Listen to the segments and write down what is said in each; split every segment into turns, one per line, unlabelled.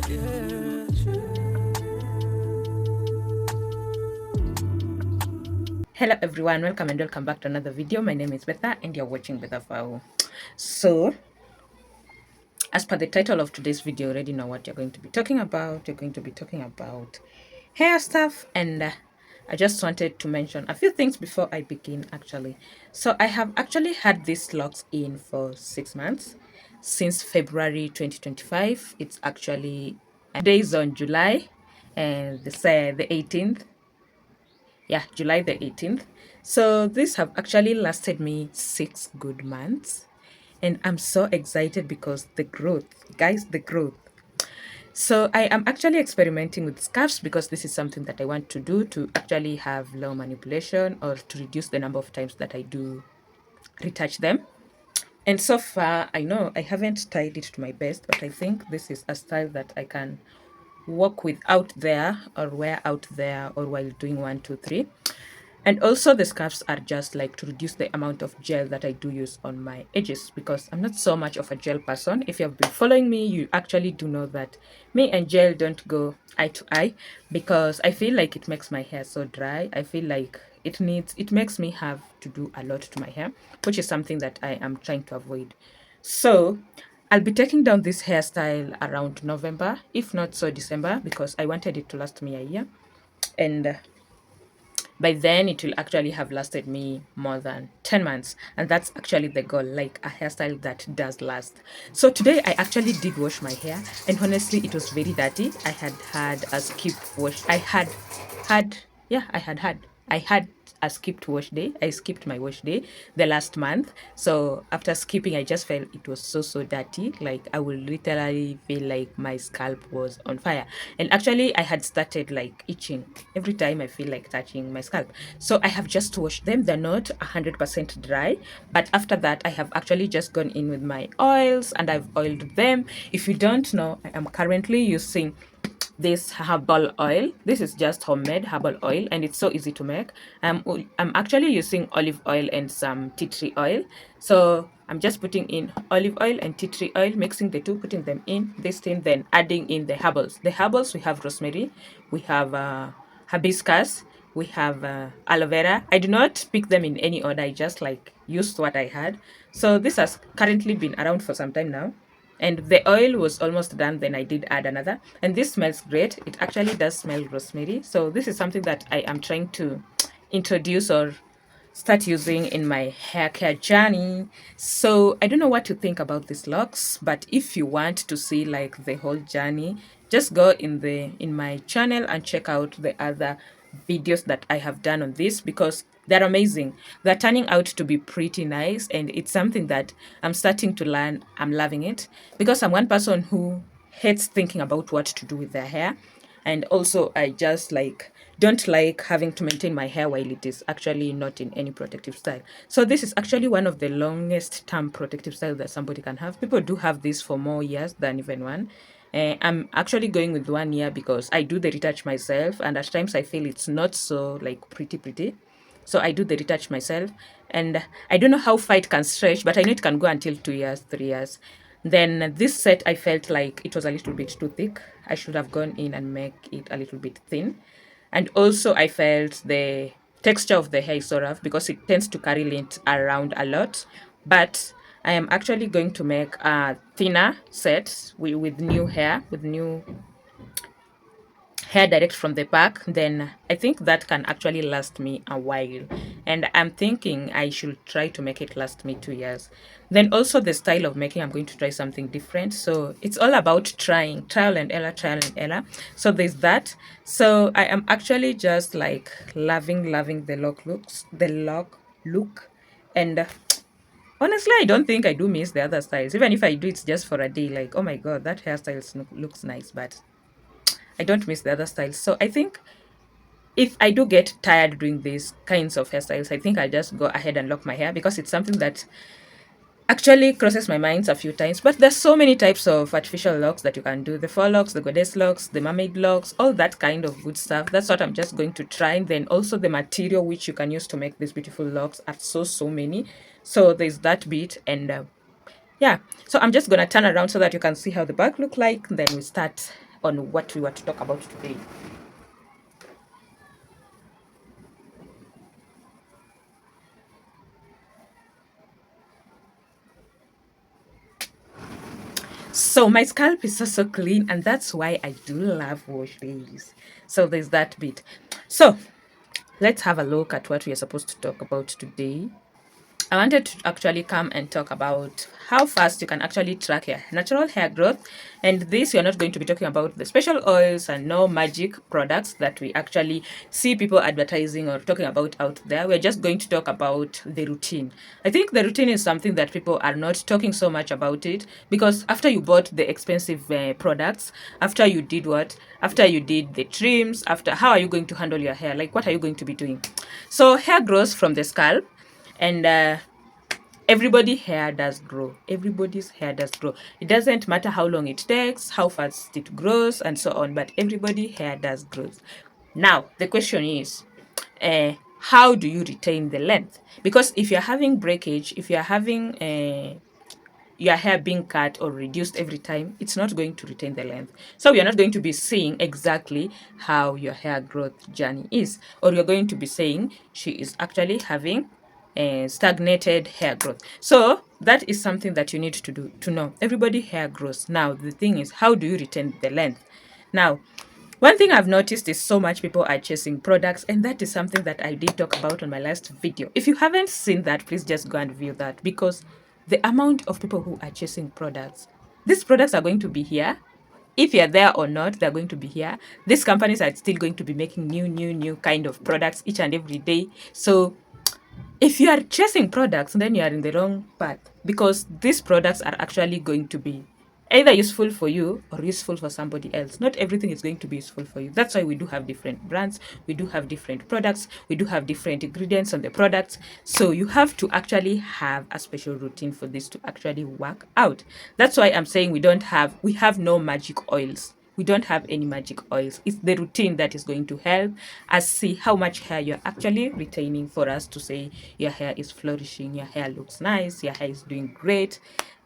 Hello everyone, welcome back to another video. My name is Betha and you're watching Betha Fao. So, as per the title of today's video, you already know what you're going to be talking about. You're going to be talking about hair stuff, and I just wanted to mention a few things before I begin actually. So I have actually had these locks in for 6 months since February 2025. It's actually days on July and the 18th. Yeah, July the 18th. So these have actually lasted me 6 good months. And I'm so excited because the growth, guys, the growth. So I am actually experimenting with scarves because this is something that I want to do to actually have low manipulation or to reduce the number of times that I do retouch them. And so far, I know I haven't tied it to my best, but I think this is a style that I can work with out there or wear out there or while doing 1, 2, 3. And also the scarves are just like to reduce the amount of gel that I do use on my edges because I'm not so much of a gel person. If you have been following me, you actually do know that me and gel don't go eye to eye because I feel like it makes my hair so dry. I feel like it makes me have to do a lot to my hair, which is something that I am trying to avoid. So I'll be taking down this hairstyle around November, if not so December, because I wanted it to last me a year. And by then it will actually have lasted me more than 10 months, and that's actually the goal, like a hairstyle that does last. So today I actually did wash my hair, and honestly it was very dirty. I had a skip wash. I had a skipped wash day. I skipped my wash day the last month. So after skipping, I just felt it was so dirty. Like I would literally feel like my scalp was on fire. And actually I had started like itching every time I feel like touching my scalp. So I have just washed them. They're not 100% dry. But after that, I have actually just gone in with my oils and I've oiled them. If you don't know, I am currently using this herbal oil. This is just homemade herbal oil and it's so easy to make. I'm actually using olive oil and some tea tree oil. So I'm just putting in olive oil and tea tree oil, mixing the two, putting them in this thing, then adding in the herbals. The herbals, we have rosemary, we have hibiscus, we have aloe vera. I do not pick them in any order. I just like used what I had. So this has currently been around for some time now, and the oil was almost done. Then I did add another, and this smells great. It actually does smell rosemary. So this is something that I am trying to introduce or start using in my hair care journey. So I don't know what to think about these locks, but if you want to see like the whole journey, just go in my channel and check out the other videos that I have done on this because they're amazing. They're turning out to be pretty nice, and it's something that I'm starting to learn. I'm loving it because I'm one person who hates thinking about what to do with their hair, and also I just like don't like having to maintain my hair while it is actually not in any protective style. So this is actually one of the longest term protective style that somebody can have. People do have this for more years than even one. I'm actually going with 1 year because I do the retouch myself, and at times I feel it's not so like pretty. So I do the retouch myself, and I don't know how far it can stretch, but I know it can go until 2 years, 3 years. Then this set, I felt like it was a little bit too thick. I should have gone in and make it a little bit thin. And also I felt the texture of the hair is so rough because it tends to carry lint around a lot. But I am actually going to make a thinner set with new hair, with new hair direct from the pack. Then I think that can actually last me a while, and I'm thinking I should try to make it last me 2 years. Then also the style of making, I'm going to try something different, so it's all about trying, trial and error. So there's that. So I am actually just like loving the lock look. And honestly, I don't think I do miss the other styles. Even if I do, it's just for a day, like, oh my god, that hairstyle looks nice, but I don't miss the other styles. So I think if I do get tired doing these kinds of hairstyles, I think I'll just go ahead and lock my hair because it's something that actually crosses my mind a few times. But there's so many types of artificial locks that you can do. The faux locks, the goddess locks, the mermaid locks, all that kind of good stuff. That's what I'm just going to try. And then also the material which you can use to make these beautiful locks are so many. So there's that bit. And yeah, so I'm just gonna turn around so that you can see how the back look like. Then we start on what we were to talk about today. So my scalp is so clean, and that's why I do love wash days. So there's that bit. So let's have a look at what we are supposed to talk about today. I wanted to actually come and talk about how fast you can actually track your natural hair growth. And this, you're not going to be talking about the special oils and no magic products that we actually see people advertising or talking about out there. We're just going to talk about the routine. I think the routine is something that people are not talking so much about it, because after you bought the expensive products, after you did what? After you did the trims, after, how are you going to handle your hair? Like, what are you going to be doing? So hair grows from the scalp, and everybody hair does grow. Everybody's hair does grow. It doesn't matter how long it takes, how fast it grows, and so on, but everybody hair does grow. Now the question is, how do you retain the length? Because if you're having breakage, if you're having your hair being cut or reduced every time, it's not going to retain the length. So you're not going to be seeing exactly how your hair growth journey is, or you're going to be saying she is actually having a stagnated hair growth. So that is something that you need to do to know. Everybody hair grows. Now the thing is, how do you retain the length? Now, one thing I've noticed is so much people are chasing products, and that is something that I did talk about on my last video. If you haven't seen that, please just go and view that, because the amount of people who are chasing products, these products are going to be here. If you're there or not, they're going to be here. These companies are still going to be making new kind of products each and every day. So if you are chasing products, then you are in the wrong path, because these products are actually going to be either useful for you or useful for somebody else. Not everything is going to be useful for you. That's why we do have different brands, we do have different products, we do have different ingredients on the products. So you have to actually have a special routine for this to actually work out. That's why I'm saying we have no magic oils. We don't have any magic oils. It's the routine that is going to help us see how much hair you're actually retaining, for us to say your hair is flourishing, your hair looks nice, your hair is doing great,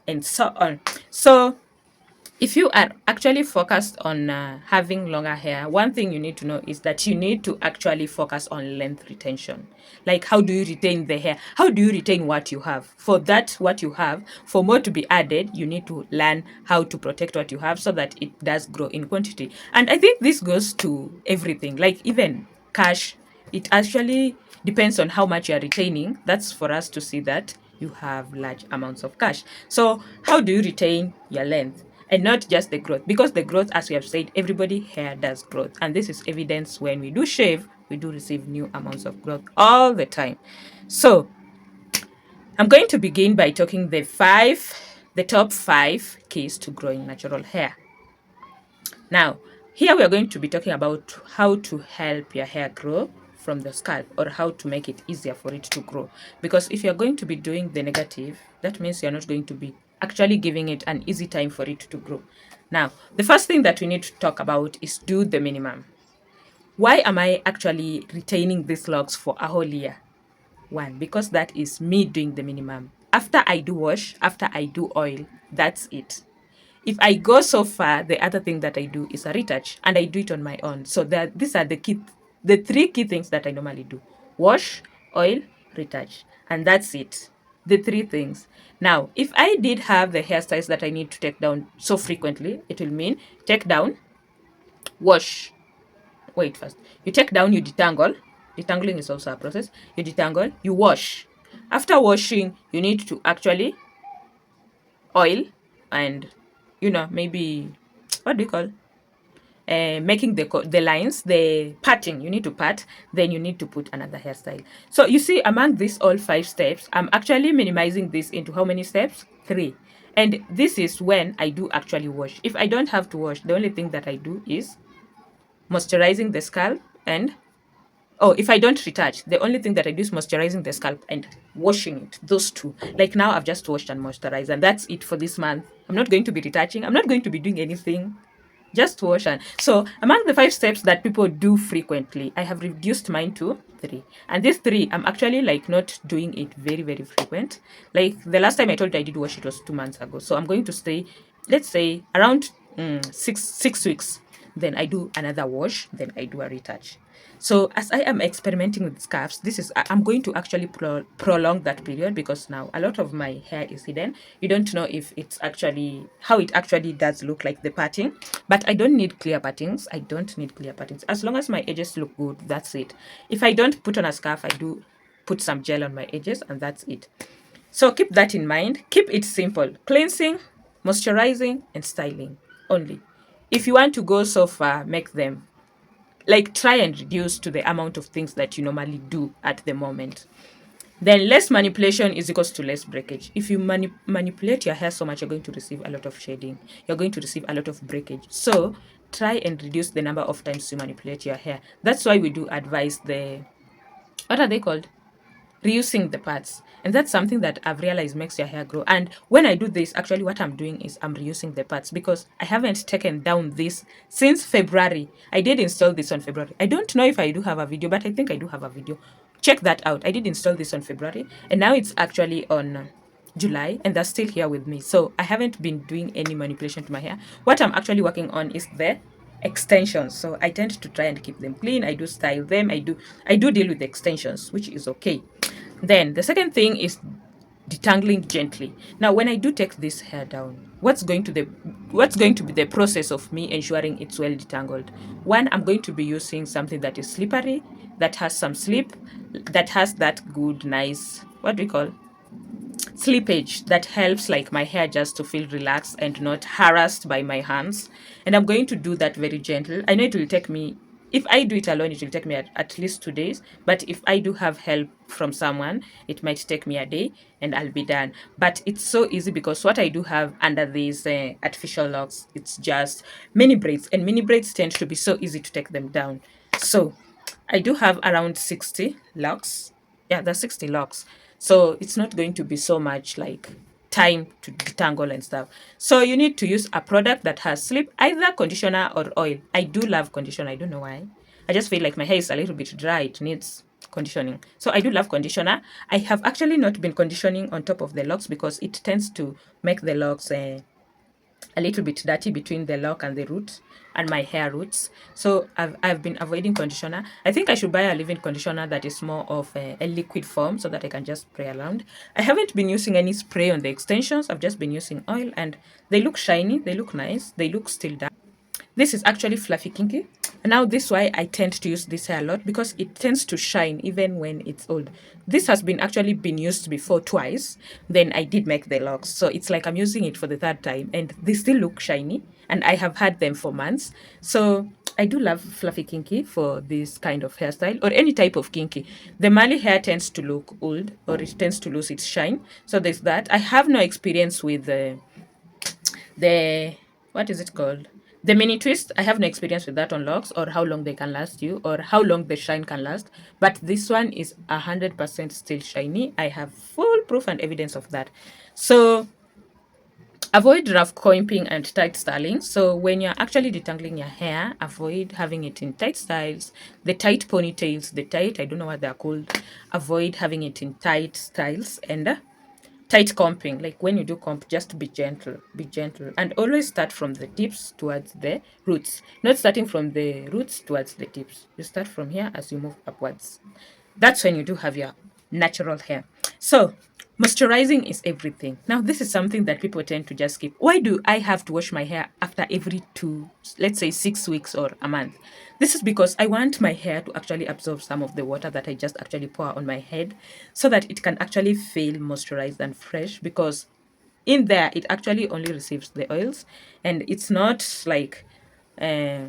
and so on. So if you are actually focused on having longer hair, one thing you need to know is that you need to actually focus on length retention. Like, how do you retain the hair? How do you retain what you have? For that, what you have, for more to be added, you need to learn how to protect what you have so that it does grow in quantity. And I think this goes to everything, like even cash. It actually depends on how much you are retaining. That's for us to see that you have large amounts of cash. So how do you retain your length? And not just the growth, because the growth, as we have said, everybody hair does growth, and this is evidence when we do shave, we do receive new amounts of growth all the time. So I'm going to begin by talking the top 5 keys to growing natural hair. Now, here we are going to be talking about how to help your hair grow from the scalp, or how to make it easier for it to grow. Because if you're going to be doing the negative, that means you're not going to be actually giving it an easy time for it to grow. Now, the first thing that we need to talk about is do the minimum. Why am I actually retaining these locks for a whole year? One, because that is me doing the minimum. After I do wash, after I do oil, that's it. If I go so far, the other thing that I do is a retouch, and I do it on my own. So these are the 3 key things that I normally do: wash, oil, retouch, and that's it. The 3 things. Now, if I did have the hairstyles that I need to take down so frequently, it will mean take down, wash. Wait, first you take down, you detangle. Detangling is also a process. You detangle, you wash. After washing, you need to actually oil, and maybe what do you call, making the lines, the parting. You need to part, then you need to put another hairstyle. So you see, among these all 5 steps, I'm actually minimizing this into how many steps? 3. And this is when I do actually wash. If I don't have to wash, the only thing that I do is moisturizing the scalp, and oh, if I don't retouch, the only thing that I do is moisturizing the scalp and washing it. Those 2. Like now, I've just washed and moisturized, and that's it for this month. I'm not going to be retouching. I'm not going to be doing anything. Just wash. And so, among the 5 steps that people do frequently, I have reduced mine to 3. And these 3, I'm actually like not doing it very, very frequent. Like the last time I told you I did wash, it was 2 months ago. So I'm going to stay, let's say, around 6 weeks. then I do another wash, then I do a retouch. So as I am experimenting with scarves, I'm going to actually prolong that period, because now a lot of my hair is hidden. You don't know if it's actually how it actually does look like the parting, but I don't need clear partings. I don't need clear partings. As long as my edges look good, that's it. If I don't put on a scarf, I do put some gel on my edges, and that's it. So keep that in mind. Keep it simple: cleansing, moisturizing, and styling only. If you want to go so far, make them like try and reduce to the amount of things that you normally do at the moment. Then less manipulation is equals to less breakage. If you manipulate your hair so much, you're going to receive a lot of shading. You're going to receive a lot of breakage. So try and reduce the number of times you manipulate your hair. That's why we do advise the, what are they called? Reusing the parts. And that's something that I've realized makes your hair grow. And when I do this, actually what I'm doing is I'm reusing the parts, because I haven't taken down this since February. I did install this on February. I don't know if I do have a video, but I think I do have a video. Check that out. I did install this on February, and now it's actually on July, and they're still here with me. So I haven't been doing any manipulation to my hair. What I'm actually working on is the extensions. So I tend to try and keep them clean. I do style them. I do deal with the extensions, which is okay. Then the second thing is detangling gently. Now, when I do take this hair down, what's going to be the process of me ensuring it's well detangled? One, I'm going to be using something that is slippery, that has some slip, that has that good, nice, what do we call, slippage, that helps like my hair just to feel relaxed and not harassed by my hands. And I'm going to do that very gentle. I know it will take me, if I do it alone, it will take me at least 2 days. But if I do have help from someone, it might take me a day and I'll be done. But it's so easy, because what I do have under these artificial locks, it's just mini braids, and mini braids tend to be so easy to take them down. So I do have around 60 locks. Yeah, there's 60 locks. So it's not going to be so much like time to detangle and stuff. So you need to use a product that has slip, either conditioner or oil. I do love conditioner. I don't know why. I just feel like my hair is a little bit dry. It needs conditioning. So I do love conditioner. I have actually not been conditioning on top of the locks, because it tends to make the locks a little bit dirty between the lock and the root and my hair roots. So I've been avoiding conditioner. I think I should buy a leave-in conditioner that is more of a liquid form, so that I can just spray around. I haven't been using any spray on the extensions. I've just been using oil, and they look shiny, they look nice, they look still dark. This is actually fluffy kinky. Now this is why I tend to use this hair a lot, because it tends to shine even when it's old. This has been actually been used before twice. Then I did make the locks. So it's like I'm using it for the third time, and they still look shiny, and I have had them for months. So I do love fluffy kinky for this kind of hairstyle, or any type of kinky. The Mali hair tends to look old, or it tends to lose its shine. So there's that. I have no experience with the what is it called, the mini twist. I have no experience with that on locks, or how long they can last you, or how long the shine can last. But this one is 100% still shiny. I have full proof and evidence of that. So avoid rough coimping and tight styling. So when you're actually detangling your hair, avoid having it in tight styles, the tight ponytails, the tight, I don't know what they're called. Avoid having it in tight styles, and tight comping. Like when you do comp, just be gentle, and always start from the tips towards the roots, not starting from the roots towards the tips. You start from here as you move upwards. That's when you do have your natural hair. So moisturizing is everything. Now this is something that people tend to just skip. Why do I have to wash my hair after every let's say 6 weeks or a month? This is because I want my hair to actually absorb some of the water that I just actually pour on my head, so that it can actually feel moisturized and fresh, because in there it actually only receives the oils, and it's not like uh,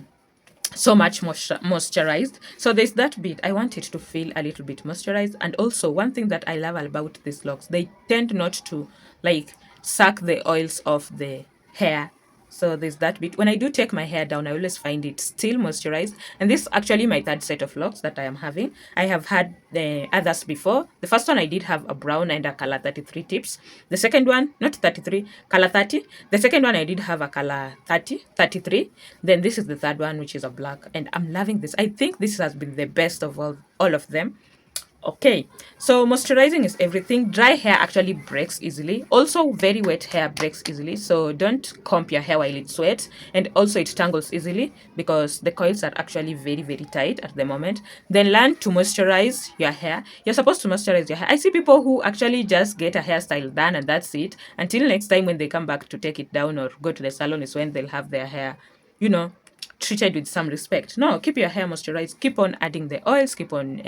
so much moisturized. So there's that bit. I want it to feel a little bit moisturized. And also, one thing that I love about these locks, they tend not to like suck the oils off the hair. So there's that bit. When I do take my hair down, I always find it still moisturized. And this is actually my third set of locks that I am having. I have had the others before. The first one I did have a brown and a color 33 tips. The second one, not 33, color 30. The second one I did have a color 30, 33. Then this is the third one, which is a black. And I'm loving this. I think this has been the best of all of them. Okay, so moisturizing is everything. Dry hair actually breaks easily. Also, very wet hair breaks easily. So don't comb your hair while it's wet. And also, it tangles easily because the coils are actually very, very tight at the moment. Then learn to moisturize your hair. You're supposed to moisturize your hair. I see people who actually just get a hairstyle done and that's it. Until next time when they come back to take it down or go to the salon is when they'll have their hair, you know, treated with some respect. No, keep your hair moisturized. Keep on adding the oils. Keep on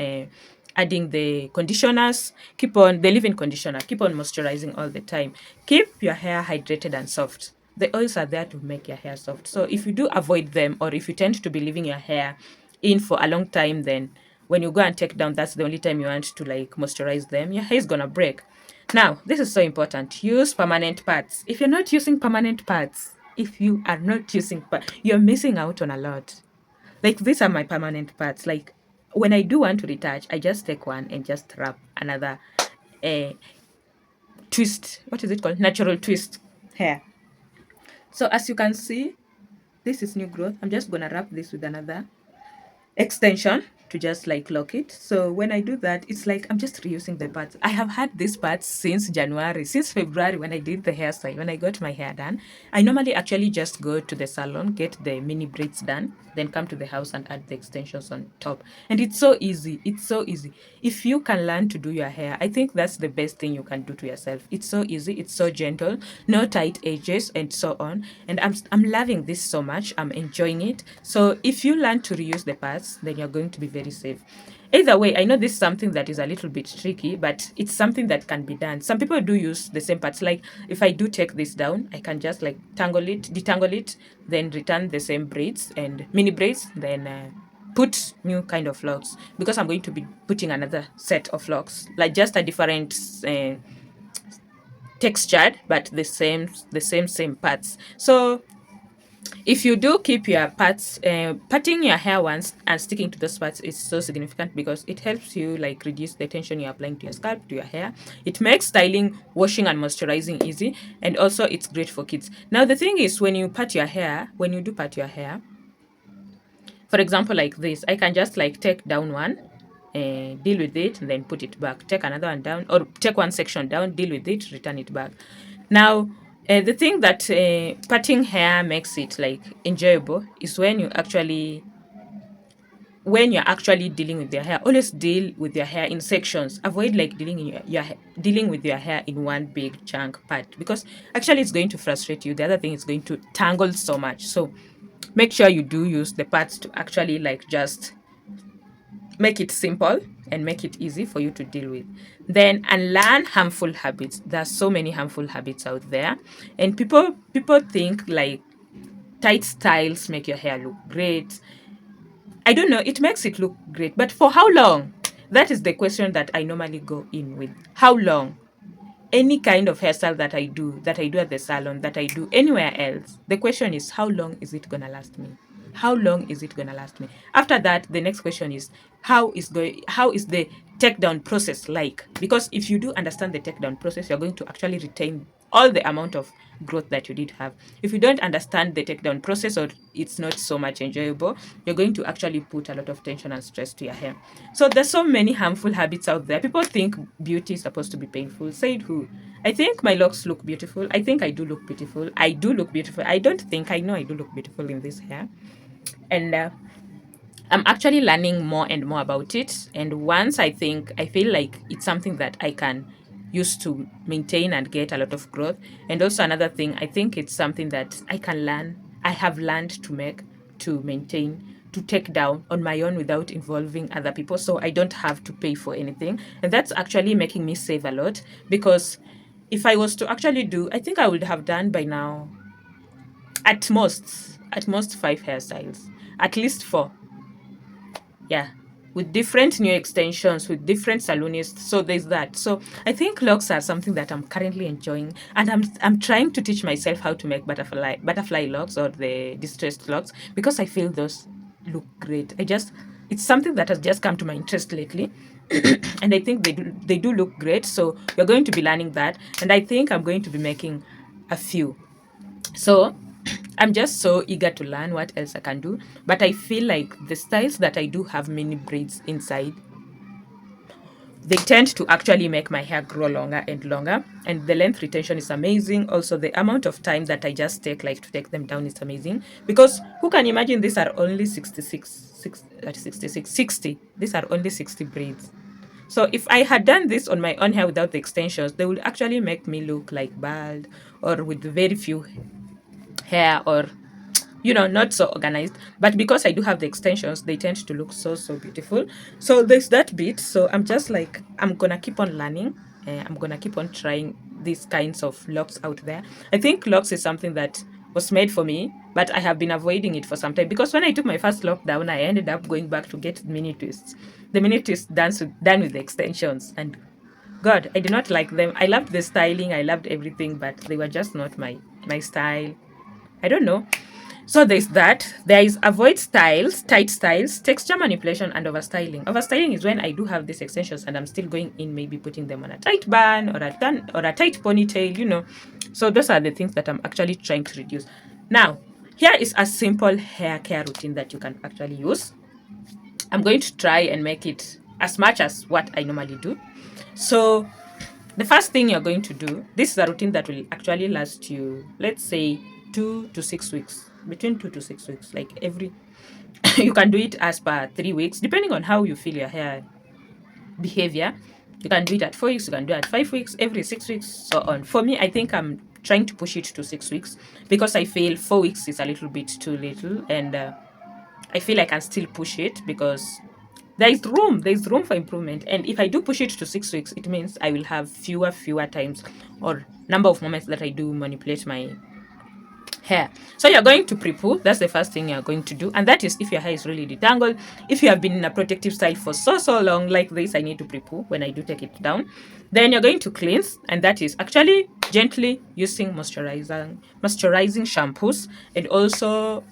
adding the conditioners. Keep on the leave-in conditioner. Keep on moisturizing all the time. Keep your hair hydrated and soft. The oils are there to make your hair soft. So if you do avoid them, or if you tend to be leaving your hair in for a long time, then when you go and take down, that's the only time you want to like moisturize them. Your hair is gonna break. Now, this is so important. Use permanent pads. If you're not using permanent pads, if you are not using pads, you're missing out on a lot. Like these are my permanent parts. Like when I do want to retouch, I just take one and just wrap another uh, twist. What is it called? Natural twist hair. So as you can see, this is new growth. I'm just gonna wrap this with another extension to just like lock it. So when I do that, it's like I'm just reusing the parts. I have had these parts since January, since February when I did the hairstyle, when I got my hair done. I normally actually just go to the salon, get the mini braids done, then come to the house and add the extensions on top. And it's so easy. It's so easy. If you can learn to do your hair, I think that's the best thing you can do to yourself. It's so easy. It's so gentle. No tight edges and so on. And I'm loving this so much. I'm enjoying it. So if you learn to reuse the parts, then you're going to be very safe. Either way, I know this is something that is a little bit tricky, but it's something that can be done. Some people do use the same parts. Like if I do take this down, I can just like tangle it, detangle it, then return the same braids and mini braids, then put new kind of locks because I'm going to be putting another set of locks, like just a different textured, but the same parts. So if you do keep your parts, parting your hair once and sticking to those parts is so significant because it helps you like reduce the tension you're applying to your scalp, to your hair. It makes styling, washing, and moisturizing easy, and also it's great for kids. Now the thing is, when you part your hair, when you do part your hair, for example, like this, I can just like take down one, deal with it, and then put it back. Take another one down, or take one section down, deal with it, return it back. Now, the thing that parting hair makes it like enjoyable is when you're actually dealing with your hair. Always deal with your hair in sections. Avoid like dealing with your hair in one big chunk part because actually it's going to frustrate you. The other thing is going to tangle so much. So make sure you do use the parts to actually like just make it simple and make it easy for you to deal with. Then unlearn harmful habits. There's so many harmful habits out there, and people think like tight styles make your hair look great. I don't know, it makes it look great, but for how long? That is the question that I normally go in with. How long? Any kind of hairstyle that I do at the salon, that I do anywhere else, the question is how long is it gonna last me? How long is it gonna last me? After that, the next question is how is the takedown process like? Because if you do understand the takedown process, you're going to actually retain all the amount of growth that you did have. If you don't understand the takedown process or it's not so much enjoyable, you're going to actually put a lot of tension and stress to your hair. So there's so many harmful habits out there. People think beauty is supposed to be painful. Said who? I think my locks look beautiful. I think I do look beautiful. I do look beautiful. I don't think I know I do look beautiful in this hair. And I'm actually learning more and more about it. And once I feel like it's something that I can use to maintain and get a lot of growth. And also another thing, I think it's something that I can learn. I have learned to make, to maintain, to take down on my own without involving other people. So I don't have to pay for anything. And that's actually making me save a lot because if I was to actually do, I think I would have done by now at most 5 hairstyles, at least 4. Yeah, with different new extensions, with different salonists. So there's that. So I think locks are something that I'm currently enjoying, and I'm trying to teach myself how to make butterfly locks or the distressed locks because I feel those look great. It's something that has just come to my interest lately. And I think they do look great. So we're going to be learning that, and I think I'm going to be making a few. So I'm just so eager to learn what else I can do. But I feel like the styles that I do have many braids inside, they tend to actually make my hair grow longer and longer, and the length retention is amazing. Also, the amount of time that I just take, like, to take them down is amazing, because who can imagine these are only 60. These are only 60 braids. So if I had done this on my own hair without the extensions, they would actually make me look like bald, or with very few hair, or not so organized. But because I do have the extensions, they tend to look so, so beautiful. So there's that bit. So I'm just like, I'm gonna keep on learning. I'm gonna keep on trying these kinds of locks out there. I think locks is something that was made for me, but I have been avoiding it for some time, because when I took my first lockdown, I ended up going back to get mini twists. The mini twists done with the extensions, and God, I did not like them. I loved the styling, I loved everything, but they were just not my style. I don't know. So there's that. There is avoid styles, tight styles, texture manipulation, and overstyling. Overstyling is when I do have these extensions and I'm still going in, maybe putting them on a tight bun, or a tight ponytail. So those are the things that I'm actually trying to reduce. Now, here is a simple hair care routine that you can actually use. I'm going to try and make it as much as what I normally do. So the first thing you're going to do, this is a routine that will actually last you, let's say, 2 to 6 weeks, between 2 to 6 weeks, like every, you can do it as per 3 weeks, depending on how you feel your hair behavior. You can do it at 4 weeks, you can do it at 5 weeks, every 6 weeks, so on. For me, I think I'm trying to push it to 6 weeks, because I feel 4 weeks is a little bit too little, and I feel I can still push it, because there's room for improvement. And if I do push it to 6 weeks, it means I will have fewer times, or number of moments, that I do manipulate my hair. So you're going to pre-poo. That's the first thing you're going to do, and that is if your hair is really detangled. If you have been in a protective style for so long like this, I need to pre-poo when I do take it down. Then you're going to cleanse, and that is actually gently using moisturizing shampoos, and also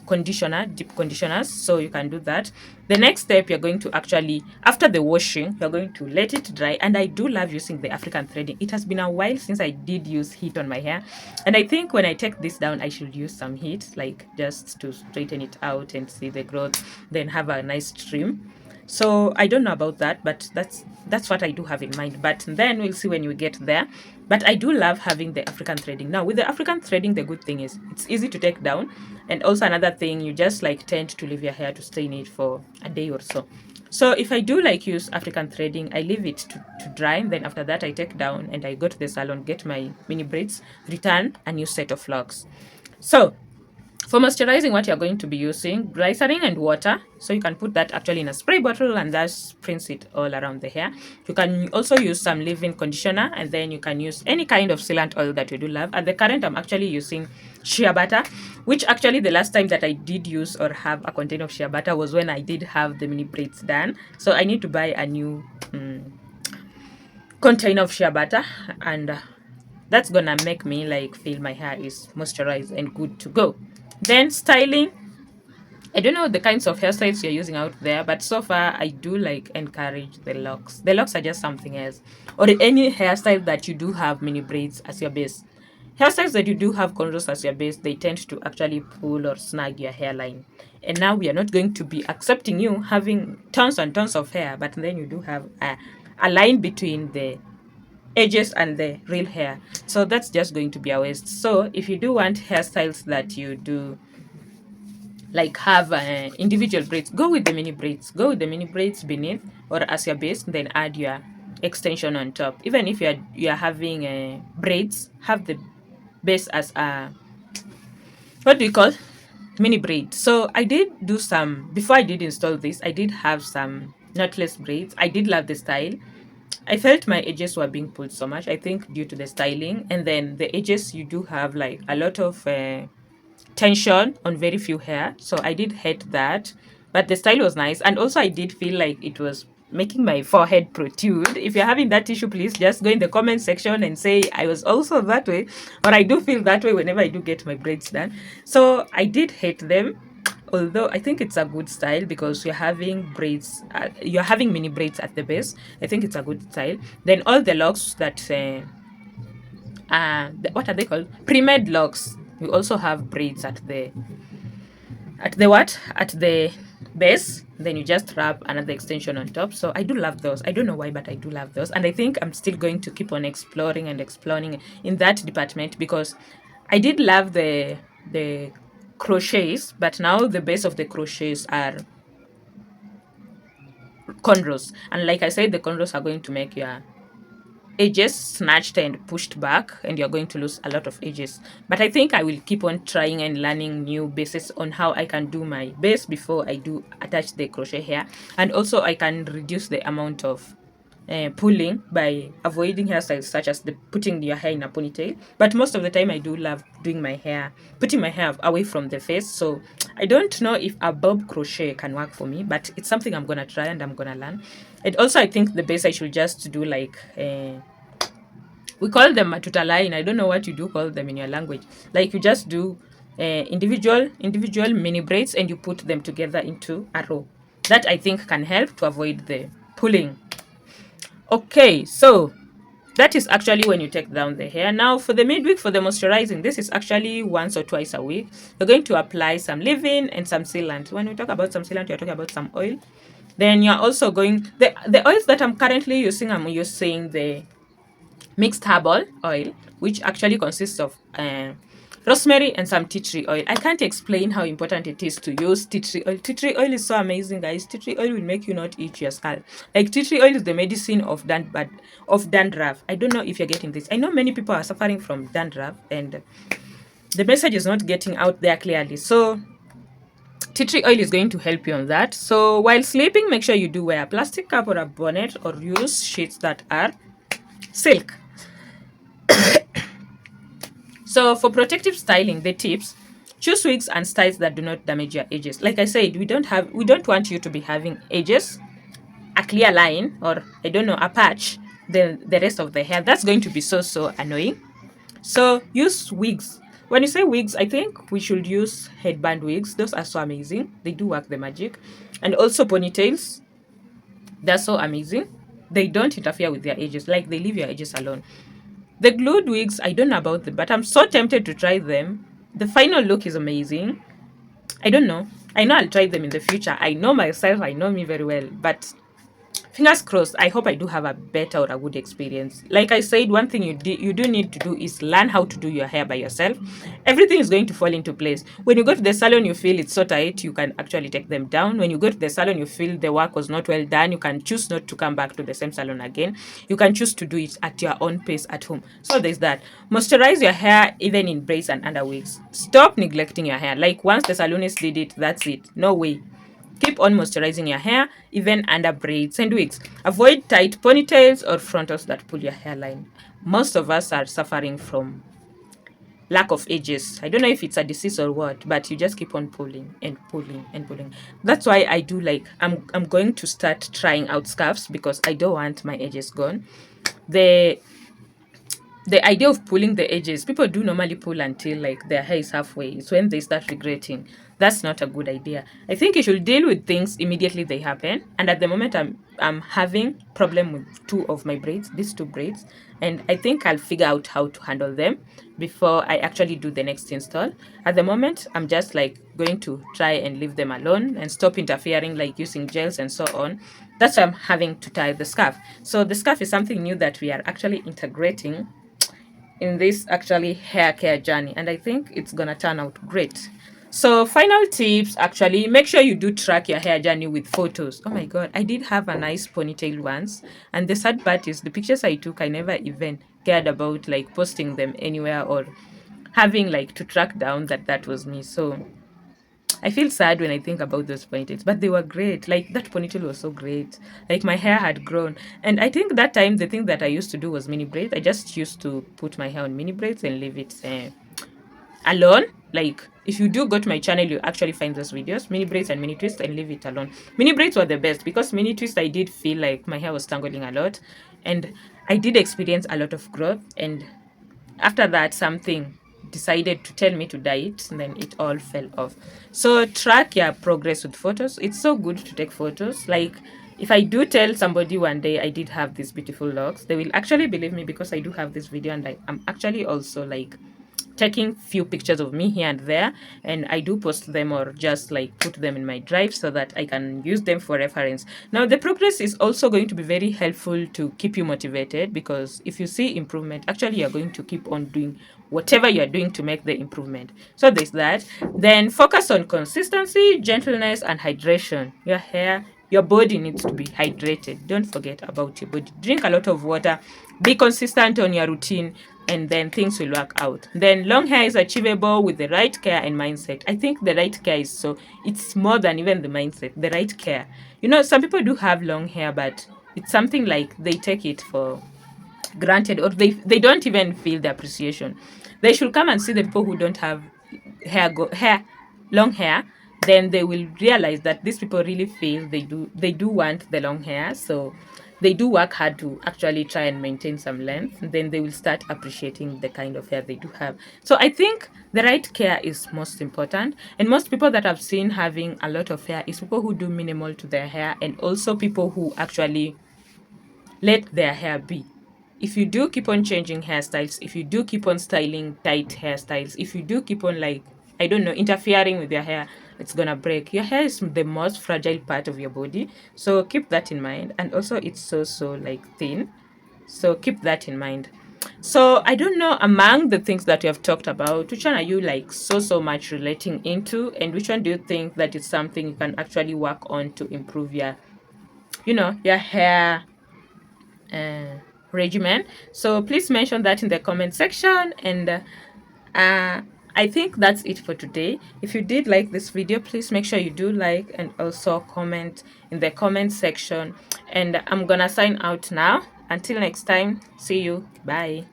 deep conditioners, so you can do that. The next step, you're going to actually, after the washing, you're going to let it dry. And I do love using the African threading. It has been a while since I did use heat on my hair, and I think when I take this down, I should use some heat, like just to straighten it out and see the growth, then have a nice trim. So I don't know about that, but that's what I do have in mind. But then we'll see when we get there. But I do love having the African threading. Now, with the African threading, the good thing is it's easy to take down. And also another thing, you just like tend to leave your hair to stay in it for a day or so. So if I do like use African threading, I leave it to dry. Then after that, I take down and I go to the salon, get my mini braids, return a new set of locks. So for moisturizing, what you're going to be using, glycerin and water. So you can put that actually in a spray bottle and just rinse it all around the hair. You can also use some leave-in conditioner, and then you can use any kind of sealant oil that you do love. At the current, I'm actually using shea butter, which actually the last time that I did use or have a container of shea butter was when I did have the mini braids done. So I need to buy a new container of shea butter, and that's gonna make me like feel my hair is moisturized and good to go. Then styling, I don't know the kinds of hairstyles you're using out there, but so far I do like encourage the locks. The locks are just something else. Or any hairstyle that you do have mini braids as your base. Hairstyles that you do have cornrows as your base, they tend to actually pull or snag your hairline. And now we are not going to be accepting you having tons and tons of hair, but then you do have a line between the edges and the real hair. So that's just going to be a waste. So if you do want hairstyles that you do like have individual braids, go with the mini braids. Go with the mini braids beneath or as your base, then add your extension on top. Even if you're having braids, have the base as a, what do you call, mini braid. So I did do some, before I did install this, I did have some knotless braids. I did love the style. I felt my edges were being pulled so much, I think due to the styling. And then the edges, you do have like a lot of tension on very few hair. So I did hate that. But the style was nice. And also I did feel like it was making my forehead protrude. If you're having that issue, please just go in the comment section and say I was also that way. Or I do feel that way whenever I do get my braids done. So I did hate them. Although I think it's a good style because you're having braids, you're having mini braids at the base. I think it's a good style. Then all the locks that, what are they called? Pre-made locks. We also have braids at the what? At the base, then you just wrap another extension on top. So I do love those. I don't know why, but I do love those, and I think I'm still going to keep on exploring and exploring in that department, because I did love the crochets, but now the base of the crochets are cornrows, and like I said, the cornrows are going to make your edges snatched and pushed back, and you're going to lose a lot of edges. But I think I will keep on trying and learning new bases on how I can do my base before I do attach the crochet here. And also I can reduce the amount of pulling by avoiding hairstyles such as the putting your hair in a ponytail. But most of the time I do love doing my hair, putting my hair away from the face. So I don't know if a bob crochet can work for me, but it's something I'm gonna try and I'm gonna learn. And also I think the base I should just do like we call them matuta line. I don't know what you do call them in your language. Like you just do individual mini braids and you put them together into a row. That I think can help to avoid the pulling. Okay, so that is actually when you take down the hair. Now for the midweek, for the moisturizing, this is actually once or twice a week. You're going to apply some leave-in and some sealant. When we talk about some sealant, you're talking about some oil. Then you're also going, the oils that I'm currently using, I'm using the mixed herbal oil, which actually consists of rosemary and some tea tree oil. I can't explain how important it is to use tea tree oil. Tea tree oil is so amazing, guys. Tea tree oil will make you not itch your scalp. Like tea tree oil is the medicine of dandruff. I don't know if you're getting this. I know many people are suffering from dandruff, and the message is not getting out there clearly. So tea tree oil is going to help you on that. So while sleeping, make sure you do wear a plastic cap or a bonnet, or use sheets that are silk. So for protective styling, the tips: choose wigs and styles that do not damage your edges. Like I said, we don't want you to be having edges, a clear line, or I don't know, a patch, the rest of the hair. That's going to be so annoying. So use wigs. When you say wigs, I think we should use headband wigs. Those are so amazing. They do work the magic. And also ponytails. They're so amazing. They don't interfere with your edges. Like they leave your edges alone. The glued wigs, I don't know about them, but I'm so tempted to try them. The final look is amazing. I don't know. I know I'll try them in the future. I know myself, I know me very well, but fingers crossed. I hope I do have a better or a good experience. Like I said, one thing you do need to do is learn how to do your hair by yourself. Everything is going to fall into place. When you go to the salon, you feel it's so tight, you can actually take them down. When you go to the salon, you feel the work was not well done, you can choose not to come back to the same salon again. You can choose to do it at your own pace at home. So there's that. Moisturize your hair even in braids and under wigs. Stop neglecting your hair. Like once the salonist did it, that's it. No way. Keep on moisturizing your hair, even under braids and wigs. Avoid tight ponytails or frontals that pull your hairline. Most of us are suffering from lack of edges. I don't know if it's a disease or what, but you just keep on pulling and pulling and pulling. That's why I do like, I'm going to start trying out scarves because I don't want my edges gone. The idea of pulling the edges, people do normally pull until like their hair is halfway. It's when they start regretting. That's not a good idea. I think you should deal with things immediately they happen. And at the moment, I'm having problem with two of my braids, these two braids, and I think I'll figure out how to handle them before I actually do the next install. At the moment, I'm just like going to try and leave them alone and stop interfering, like using gels and so on. That's why I'm having to tie the scarf. So the scarf is something new that we are actually integrating in this actually hair care journey, and I think it's gonna turn out great. So final tips, actually make sure you do track your hair journey with photos. Oh my god, I did have a nice ponytail once, and the sad part is the pictures I took, I never even cared about like posting them anywhere or having like to track down that was me. So I feel sad when I think about those ponytails, but they were great. Like that ponytail was so great. Like my hair had grown. And I think that time the thing that I used to do was mini braids. I just used to put my hair on mini braids and leave it alone. Like if you do go to my channel, you actually find those videos, mini braids and mini twists, and leave it alone. Mini braids were the best because mini twist I did feel like my hair was tangling a lot, and I did experience a lot of growth. And after that, something decided to tell me to dye it, and then it all fell off. So track your progress with photos. It's so good to take photos. Like if I do tell somebody one day I did have these beautiful locks, they will actually believe me because I do have this video, and I'm actually also like taking few pictures of me here and there, and I do post them or just like put them in my drive so that I can use them for reference. Now the progress is also going to be very helpful to keep you motivated, because if you see improvement, actually you're going to keep on doing whatever you're doing to make the improvement. So there's that. Then focus on consistency, gentleness, and hydration. Your body needs to be hydrated. Don't forget about your body. Drink a lot of water. Be consistent on your routine, and then things will work out. Then long hair is achievable with the right care and mindset. I think the right care is so it's more than even the mindset. The right care. Some people do have long hair, but it's something like they take it for granted, or they don't even feel the appreciation. They should come and see the people who don't have hair long hair. Then they will realize that these people really feel they do want the long hair, so they do work hard to actually try and maintain some length, and then they will start appreciating the kind of hair they do have. So I think the right care is most important, and most people that I've seen having a lot of hair is people who do minimal to their hair, and also people who actually let their hair be. If you do keep on changing hairstyles, if you do keep on styling tight hairstyles, if you do keep on, like, I don't know, interfering with your hair, it's gonna break. Your hair is the most fragile part of your body. So keep that in mind. And also it's so like thin. So keep that in mind. So I don't know, among the things that you have talked about, which one are you like so much relating into, and which one do you think that is something you can actually work on to improve your hair uh, regimen? So please mention that in the comment section. And I think that's it for today. If you did like this video, please make sure you do like and also comment in the comment section. And I'm gonna sign out now. Until next time, see you. Bye.